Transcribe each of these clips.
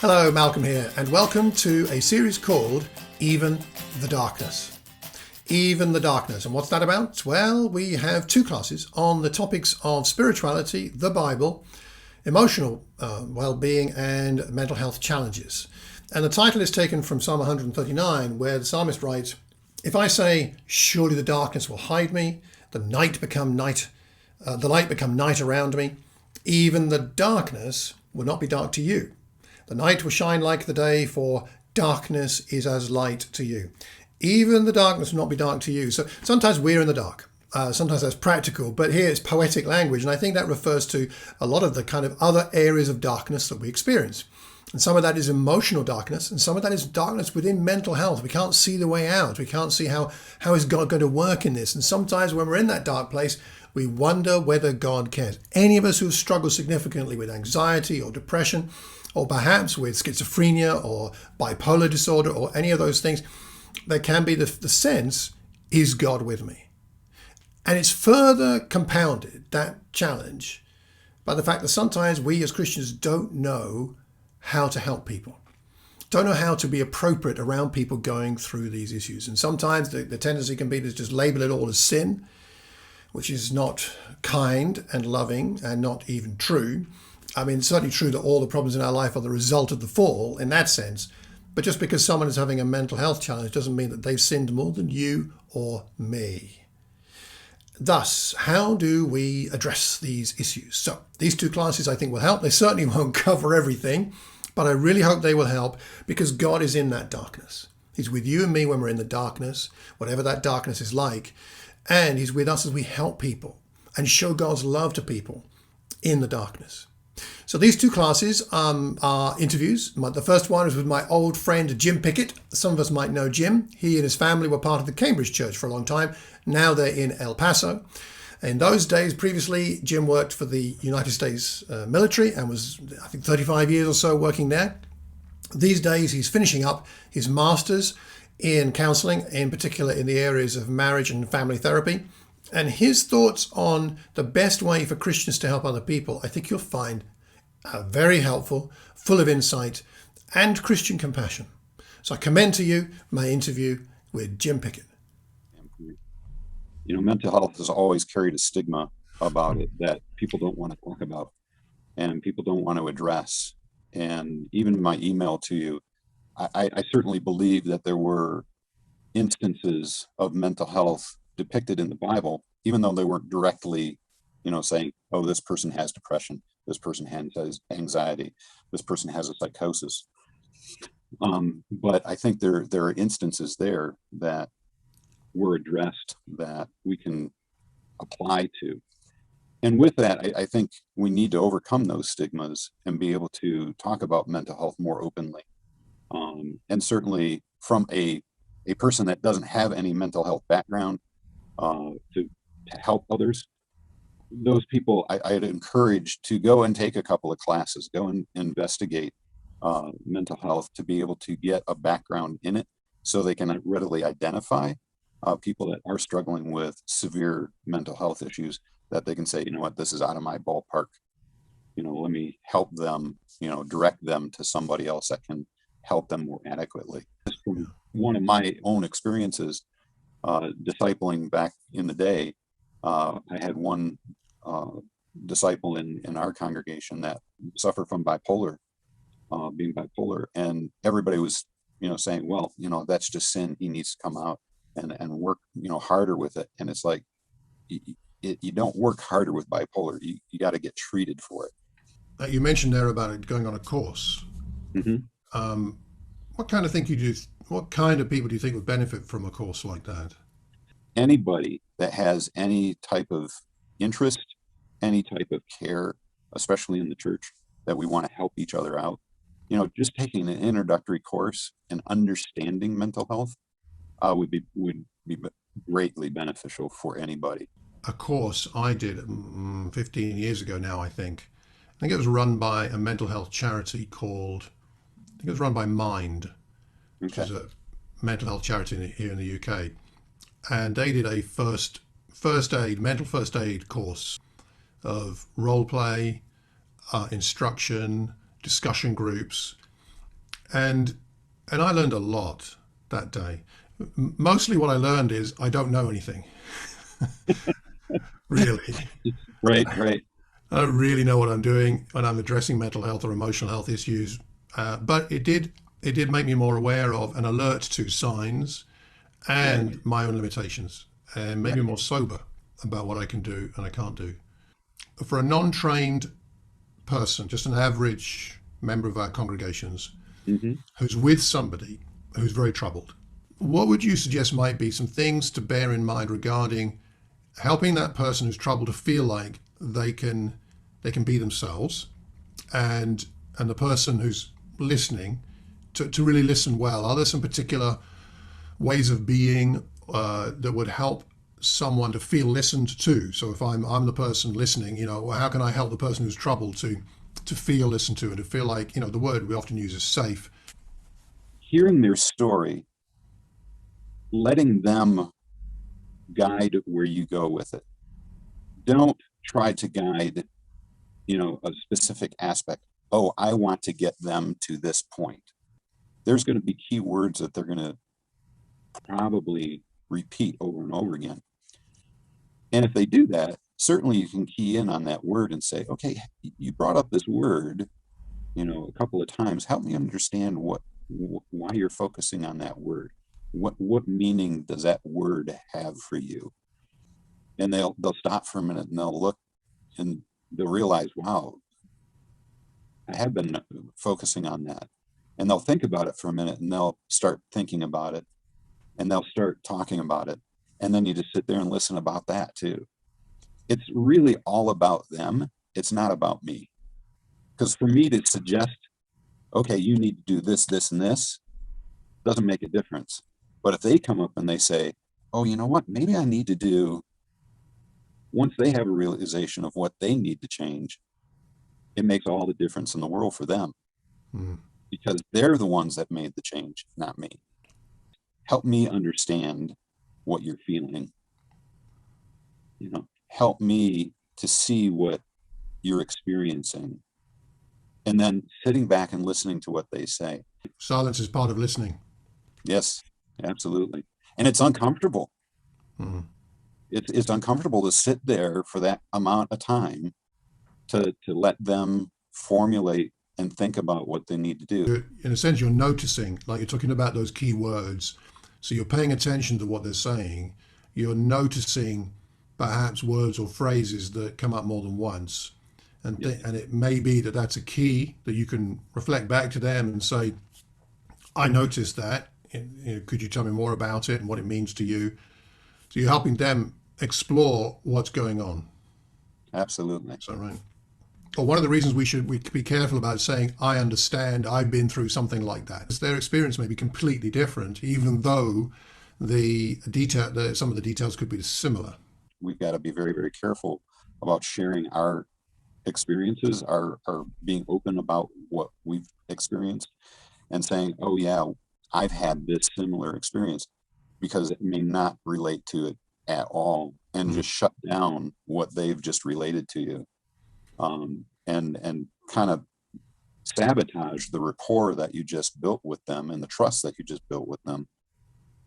Hello, Malcolm here, and welcome to a series called Even the Darkness. Even the Darkness. And what's that about? Well, we have two classes on the topics of spirituality, the Bible, emotional well-being, and mental health challenges. And the title is taken from Psalm 139, where the psalmist writes, "If I say, surely the darkness will hide me, the light become night around me, even the darkness will not be dark to you. The night will shine like the day, for darkness is as light to you." Even the darkness will not be dark to you. So sometimes we're in the dark. Sometimes that's practical, but here it's poetic language. And I think that refers to a lot of the kind of other areas of darkness that we experience. And some of that is emotional darkness, and some of that is darkness within mental health. We can't see the way out. We can't see how is God going to work in this. And sometimes when we're in that dark place, we wonder whether God cares. Any of us who have struggled significantly with anxiety or depression, or perhaps with schizophrenia or bipolar disorder or any of those things, there can be the sense, is God with me? And it's further compounded, that challenge, by the fact that sometimes we as Christians don't know how to help people, don't know how to be appropriate around people going through these issues. And sometimes the tendency can be to just label it all as sin, which is not kind and loving and not even true. I mean, it's certainly true that all the problems in our life are the result of the fall in that sense. But just because someone is having a mental health challenge doesn't mean that they've sinned more than you or me. Thus, how do we address these issues? So these two classes I think will help. They certainly won't cover everything, but I really hope they will help, because God is in that darkness. He's with you and me when we're in the darkness, whatever that darkness is like. And he's with us as we help people and show God's love to people in the darkness. So these two classes are interviews. The first one is with my old friend Jim Pickett. Some of us might know Jim. He and his family were part of the Cambridge Church for a long time. Now they're in El Paso. In those days, previously, Jim worked for the United States military and was, I think, 35 years or so working there. These days, he's finishing up his master's in counselling, in particular in the areas of marriage and family therapy. And his thoughts on the best way for Christians to help other people, I think you'll find very helpful, full of insight and Christian compassion. So I commend to you my interview with Jim Pickett. You know, mental health has always carried a stigma about it that people don't want to talk about and people don't want to address. And even in my email to you, I certainly believe that there were instances of mental health depicted in the Bible, even though they weren't directly, saying, oh, this person has depression, this person has anxiety, this person has a psychosis. But I think there are instances there that were addressed that we can apply to. And with that, I think we need to overcome those stigmas and be able to talk about mental health more openly. And certainly from a person that doesn't have any mental health background, to help others, those people I'd encourage to go and take a couple of classes, go and investigate mental health, to be able to get a background in it so they can readily identify people that are struggling with severe mental health issues, that they can say, you know what, this is out of my ballpark. Let me help them, direct them to somebody else that can help them more adequately. From one of my own experiences, discipling back in the day, I had one disciple in our congregation that suffered from being bipolar, and everybody was, saying, well, that's just sin. He needs to come out and work, harder with it. And it's like, you don't work harder with bipolar. You got to get treated for it. You mentioned there about it going on a course. Mm-hmm. What kind of people do you think would benefit from a course like that? Anybody that has any type of interest, any type of care, especially in the church, that we want to help each other out. Just taking an introductory course and understanding mental health would be greatly beneficial for anybody. A course I did 15 years ago now, I think it was run by a mental health charity it was run by Mind, which is a mental health charity here in the UK. And they did a mental first aid course of role play, instruction, discussion groups, and I learned a lot that day. Mostly what I learned is I don't know anything, really. Right, right. I don't really know what I'm doing when I'm addressing mental health or emotional health issues, but it did make me more aware of and alert to signs Right, and my own limitations, and made me right. more sober about what I can do and I can't do. For a non-trained person, just an average member of our congregations Hmm. who's with somebody who's very troubled, what would you suggest might be some things to bear in mind regarding helping that person who's troubled to feel like they can be themselves, and the person who's listening to really listen well? Are there some particular ways of being that would help someone to feel listened to? So if I'm the person listening, how can I help the person who's troubled to feel listened to and to feel like, the word we often use is safe? Hearing their story, letting them guide where you go with it. Don't try to guide, a specific aspect. Oh, I want to get them to this point. There's going to be key words that they're going to probably repeat over and over again. And if they do that, certainly you can key in on that word and say, okay, you brought up this word, a couple of times. Help me understand why you're focusing on that word. What meaning does that word have for you? And they'll stop for a minute and they'll look and they'll realize, wow, I have been focusing on that. And they'll think about it for a minute and they'll start thinking about it and they'll start talking about it. And then you just sit there and listen about that too. It's really all about them. It's not about me. Because for me to suggest, okay, you need to do this, this, and this, doesn't make a difference. But if they come up and they say, oh, you know what, maybe I need to do, once they have a realization of what they need to change, it makes all the difference in the world for them Mm. because they're the ones that made the change, not me. Help me understand what you're feeling. Help me to see what you're experiencing. And then sitting back and listening to what they say. Silence is part of listening. Yes, absolutely. And it's uncomfortable. Mm. It's uncomfortable to sit there for that amount of time to let them formulate and think about what they need to do. In a sense, you're noticing, like you're talking about those key words. So you're paying attention to what they're saying. You're noticing perhaps words or phrases that come up more than once. Yes, And it may be that that's a key that you can reflect back to them and say, I noticed that. Could you tell me more about it and what it means to you? So you're helping them explore what's going on. absolutely. Is that right? Or one of the reasons we be careful about saying, I understand, I've been through something like that. Their experience may be completely different, even though some of the details could be similar. We've got to be very, very careful about sharing our experiences, our being open about what we've experienced and saying, oh yeah, I've had this similar experience, because it may not relate to it at all and Mm. just shut down what they've just related to you. And kind of sabotage the rapport that you just built with them and the trust that you just built with them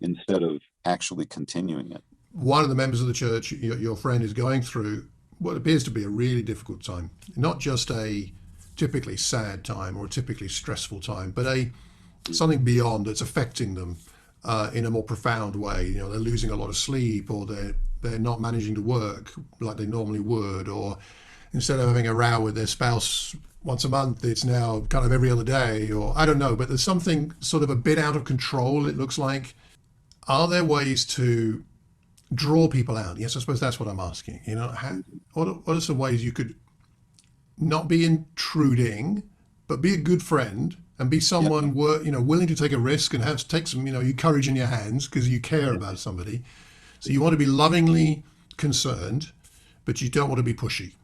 instead of actually continuing it. One of the members of the church, your friend, is going through what appears to be a really difficult time. Not just a typically sad time or a typically stressful time, but something beyond that's affecting them in a more profound way. They're losing a lot of sleep, or they're not managing to work like they normally would, or instead of having a row with their spouse once a month, it's now kind of every other day, or I don't know. But there's something sort of a bit out of control, it looks like. Are there ways to draw people out? Yes, I suppose that's what I'm asking. What are some ways you could not be intruding, but be a good friend and be Yep, someone willing to take a risk and take some courage in your hands because you care yep. about somebody. So you want to be lovingly concerned, but you don't want to be pushy.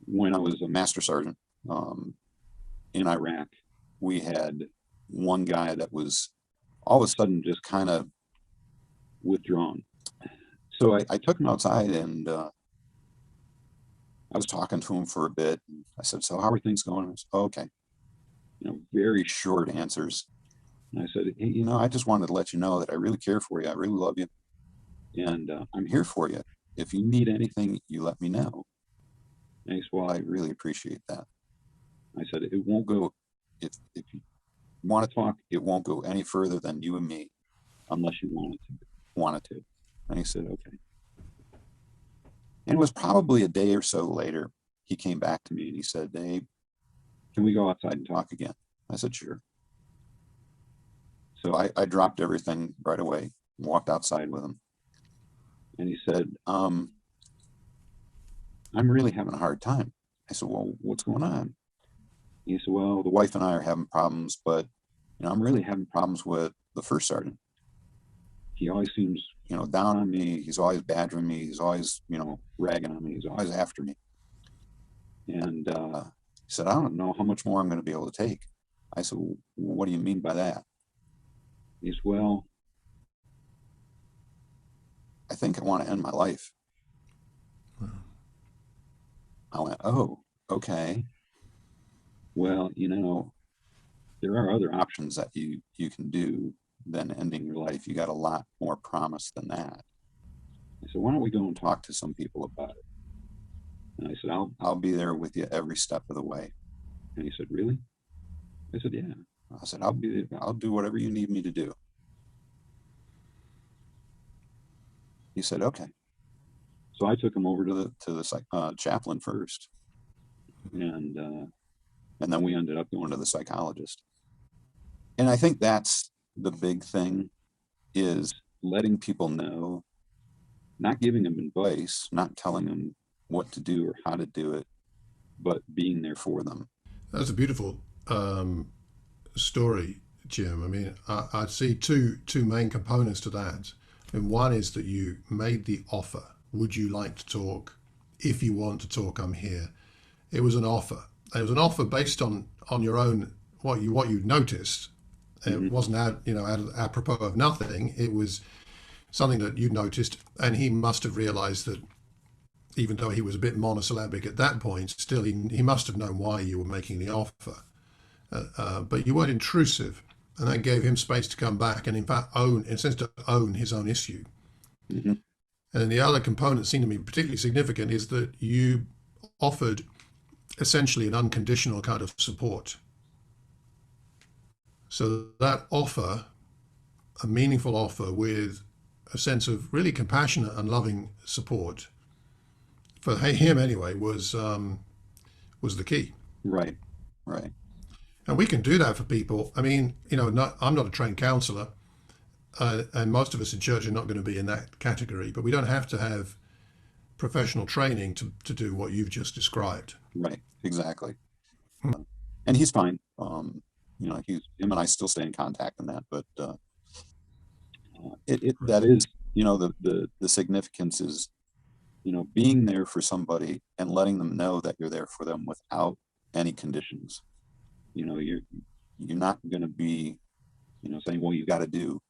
When I was a master sergeant um, in Iraq, we had one guy that was all of a sudden just kind of withdrawn. So I took him outside and I was talking to him for a bit. I said, so how are things going? I said, oh, okay. very short answers. And I said, hey, I just wanted to let you know that I really care for you. I really love you. And I'm here for you. If you need anything, you let me know. And he said, well, I really appreciate that. I said, it won't go, if you want to talk, it won't go any further than you and me unless you wanted to. And he said, okay. And it was probably a day or so later, he came back to me and he said, hey, can we go outside and talk again? I said, sure. So I dropped everything right away, walked outside with him. And he said, I'm really having a hard time. I said, well, what's going on? He said, well, the wife and I are having problems, but I'm really having problems with the first sergeant. He always seems, down on me. He's always badgering me. He's always, ragging on me. He's always after me. And he said, I don't know how much more I'm going to be able to take. I said, well, what do you mean by that? He said, well, I think I want to end my life. Wow. I went, oh, okay. Well, there are other options that you can do than ending your life. You got a lot more promise than that. I said, why don't we go and talk to some people about it? And I said, I'll be there with you every step of the way. And he said, really? I said, yeah. I said, I'll do whatever you need me to do. He said, okay. So I took him over to the chaplain first, and then we ended up going to the psychologist. And I think that's the big thing, is letting people know, not giving them advice, not telling them what to do or how to do it, but being there for them. That's a beautiful story, Jim. I mean, I see two main components to that. And one is that you made the offer. Would you like to talk? If you want to talk, I'm here. It was an offer. It was an offer based on your own what you noticed. Mm-hmm. It wasn't out apropos of nothing. It was something that you noticed, and he must have realised that even though he was a bit monosyllabic at that point, still he must have known why you were making the offer. But you weren't intrusive, and that gave him space to come back and in fact own his own issue. Mm-hmm. And then the other component that seemed to me particularly significant is that you offered essentially an unconditional kind of support. So that offer, a meaningful offer with a sense of really compassionate and loving support, for him anyway, was the key. Right. And we can do that for people. I mean, I'm not a trained counselor, and most of us in church are not going to be in that category, but we don't have to have professional training to do what you've just described. Right, exactly. And he's fine. Him and I still stay in contact in that, but that is, the significance is, being there for somebody and letting them know that you're there for them without any conditions. You're not going to be, saying, well, you got to do,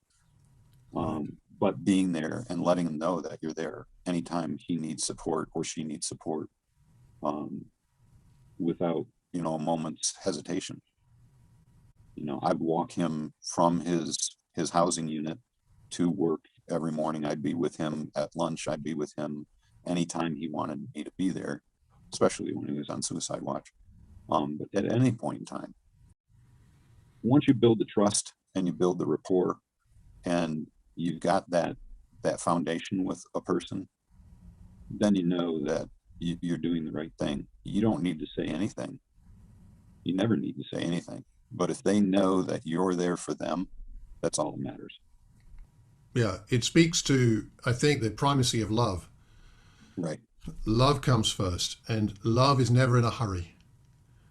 but being there and letting them know that you're there anytime he needs support or she needs support, without, a moment's hesitation. I'd walk him from his housing unit to work every morning. I'd be with him at lunch. I'd be with him anytime he wanted me to be there, especially when he was on suicide watch. But at any point in time, once you build the trust and you build the rapport and you've got that foundation with a person, then you know that you're doing the right thing. You don't need to say anything. You never need to say anything. But if they know that you're there for them, that's all that matters. Yeah, it speaks to, I think, the primacy of love. Right. Love comes first, and love is never in a hurry.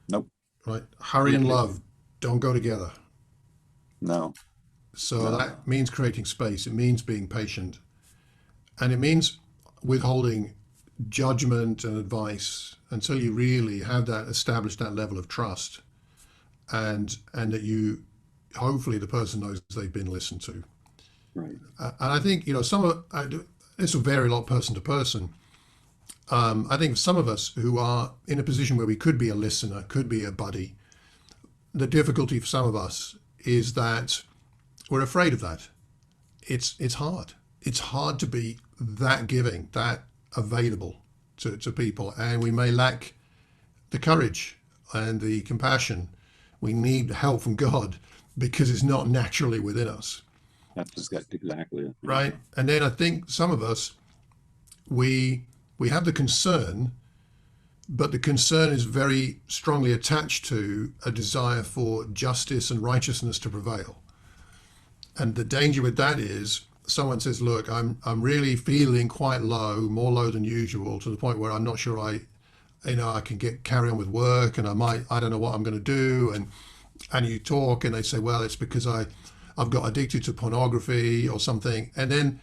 Nope. Right? Hurry and love don't go together. No. So that means creating space. It means being patient. And it means withholding judgment and advice until you really have established that level of trust. And that you, hopefully the person knows they've been listened to. Right. And I think, this will vary a lot person to person. I think some of us who are in a position where we could be a listener, could be a buddy, the difficulty for some of us is that we're afraid of that. It's hard. It's hard to be that giving, that available to people, and we may lack the courage and the compassion. We need help from God because it's not naturally within us, That's exactly it. right? And then I think some of us we have the concern, but the concern is very strongly attached to a desire for justice and righteousness to prevail. And the danger with that is someone says, "Look, I'm really feeling quite low, more low than usual, to the point where I'm not sure I can carry on with work, and I don't know what I'm going to do." And you talk, and they say, "Well, it's because I've got addicted to pornography or something." And then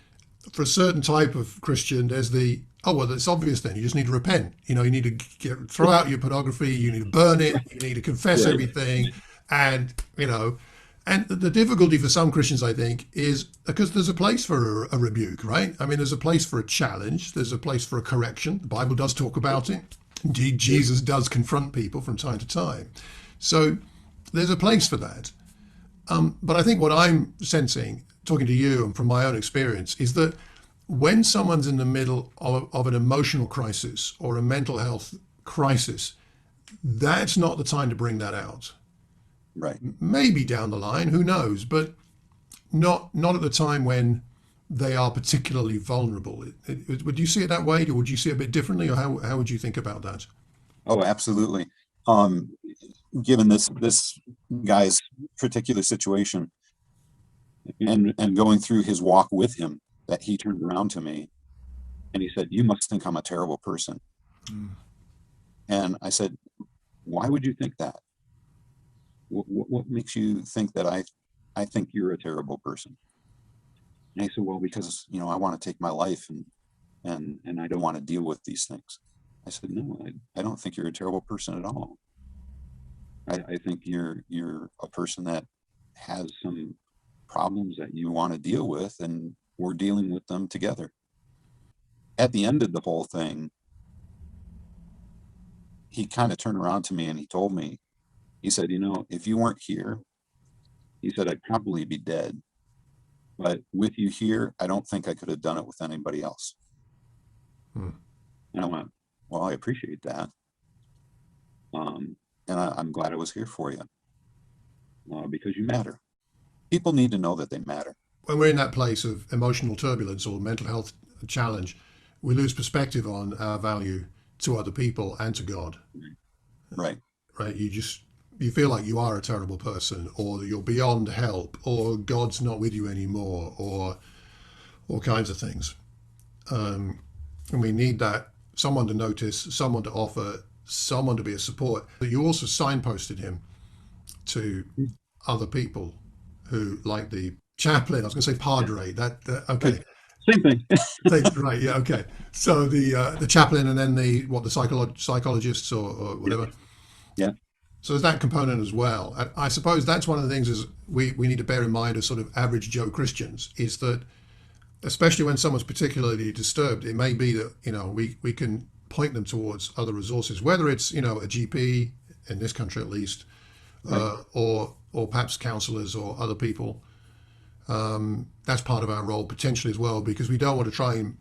for a certain type of Christian, there's the, "Oh, well, it's obvious then. You just need to repent. You need to throw out your pornography. You need to burn it. You need to confess Right. everything." And, and the difficulty for some Christians, I think, is because there's a place for a rebuke, right? I mean, there's a place for a challenge. There's a place for a correction. The Bible does talk about it. Indeed, Jesus does confront people from time to time. So there's a place for that. But I think what I'm sensing, talking to you and from my own experience, is that when someone's in the middle of an emotional crisis or a mental health crisis, that's not the time to bring that out. Right. Maybe down the line, who knows, but not at the time when they are particularly vulnerable. Would you see it that way, or would you see it a bit differently, or how would you think about that? Oh, absolutely. Um, Given this guy's particular situation and going through his walk with him, that he turned around to me and he said, "You must think I'm a terrible person." Mm. And I said, "Why would you think that? What makes you think that I think you're a terrible person?" And he said, "Well, because I want to take my life and I don't want to deal with these things." I said, "No, I don't think you're a terrible person at all. I think you're a person that has some problems that you want to deal with, and we're dealing with them together." At the end of the whole thing, he kind of turned around to me and he told me, he said, "If you weren't here," he said, "I'd probably be dead. But with you here, I don't think I could have done it with anybody else." Hmm. And I went, "Well, I appreciate that. And I'm glad I was here for you, because you matter. People need to know that they matter." When we're in that place of emotional turbulence or mental health challenge, we lose perspective on our value to other people and to God. Right. Right? You feel like you are a terrible person, or you're beyond help, or God's not with you anymore, or all kinds of things. And we need that someone to notice, someone to offer, someone to be a support. But you also signposted him to other people who, like the chaplain. I was going to say padre. Okay. Same thing. Right. Yeah. Okay. So the chaplain, and then the psychologists or whatever. Yeah. So there's that component as well. I suppose that's one of the things is we need to bear in mind as sort of average Joe Christians, is that especially when someone's particularly disturbed, it may be that we can point them towards other resources, whether it's a GP in this country at least, Right. or perhaps counsellors or other people. That's part of our role potentially as well, because we don't want to try and.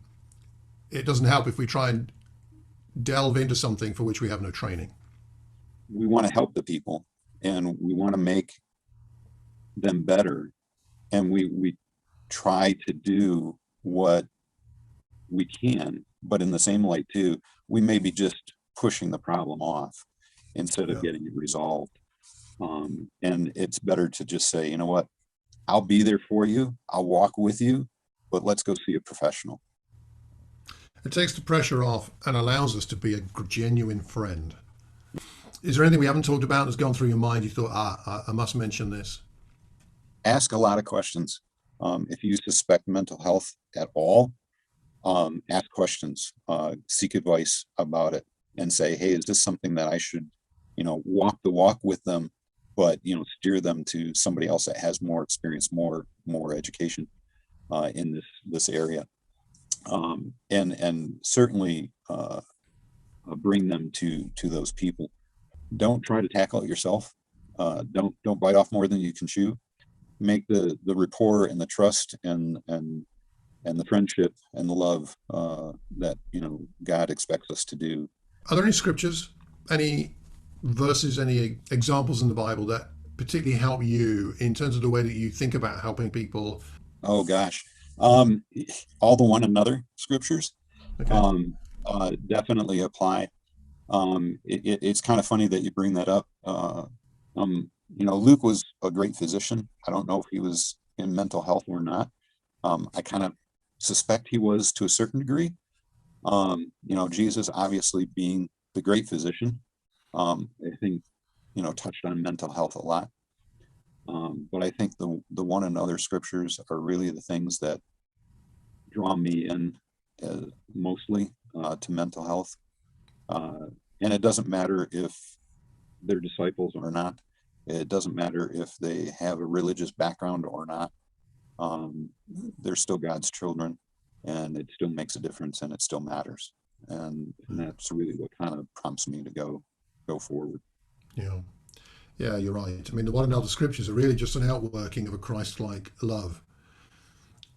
It doesn't help if we try and delve into something for which we have no training. We want to help the people and we want to make them better. And we try to do what we can, but in the same light too, we may be just pushing the problem off instead of Yeah. getting it resolved. And it's better to just say, "You know what? I'll be there for you. I'll walk with you, but let's go see a professional." It takes the pressure off and allows us to be a genuine friend. Is there anything we haven't talked about that's gone through your mind? You thought, I must mention this. Ask a lot of questions. If you suspect mental health at all, ask questions, seek advice about it, and say, "Hey, is this something that I should, walk the walk with them, but steer them to somebody else that has more experience, more education in this area, and certainly bring them to those people. Don't try to tackle it yourself. Don't bite off more than you can chew. Make the rapport and the trust and the friendship and the love that God expects us to do. Are there any scriptures, any verses, any examples in the Bible that particularly help you in terms of the way that you think about helping people? Oh gosh, all the one another scriptures Okay. definitely apply. It's kind of funny that you bring that up. Luke was a great physician. I don't know if he was in mental health or not. I kind of suspect he was to a certain degree. Jesus obviously being the great physician, I think, touched on mental health a lot. But I think the one another scriptures are really the things that draw me in mostly to mental health. And it doesn't matter if they're disciples or not. It doesn't matter if they have a religious background or not. They're still God's children, and it still makes a difference, and it still matters. And that's really what kind of prompts me to go forward. Yeah. Yeah, you're right. I mean, the one another scriptures are really just an outworking of a Christ-like love.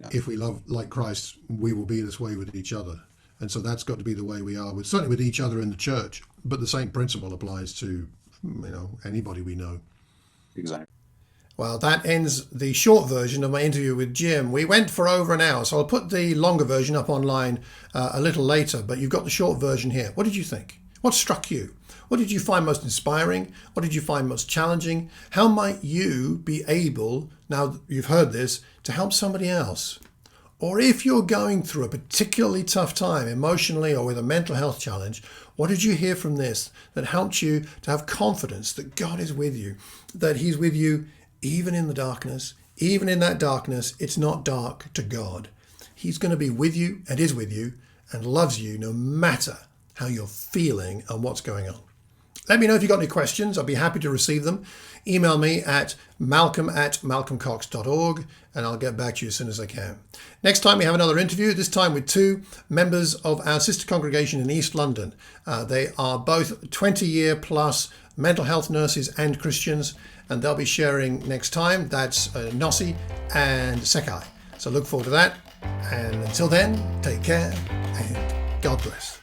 Yeah. If we love like Christ, we will be this way with each other. And so that's got to be the way we are, with certainly with each other in the church. But the same principle applies to, anybody we know. Exactly. Well, that ends the short version of my interview with Jim. We went for over an hour, so I'll put the longer version up online a little later, but you've got the short version here. What did you think? What struck you? What did you find most inspiring? What did you find most challenging? How might you be able, now that you've heard this, to help somebody else? Or if you're going through a particularly tough time emotionally or with a mental health challenge, what did you hear from this that helped you to have confidence that God is with you, that He's with you even in the darkness? Even in that darkness, it's not dark to God. He's going to be with you and is with you and loves you no matter how you're feeling and what's going on. Let me know if you've got any questions. I'll be happy to receive them. Email me at malcolm@malcolmcox.org and I'll get back to you as soon as I can. Next time we have another interview, this time with two members of our sister congregation in East London. They are both 20-year plus mental health nurses and Christians, and they'll be sharing next time. That's Nossi and Sekai. So look forward to that. And until then, take care and God bless.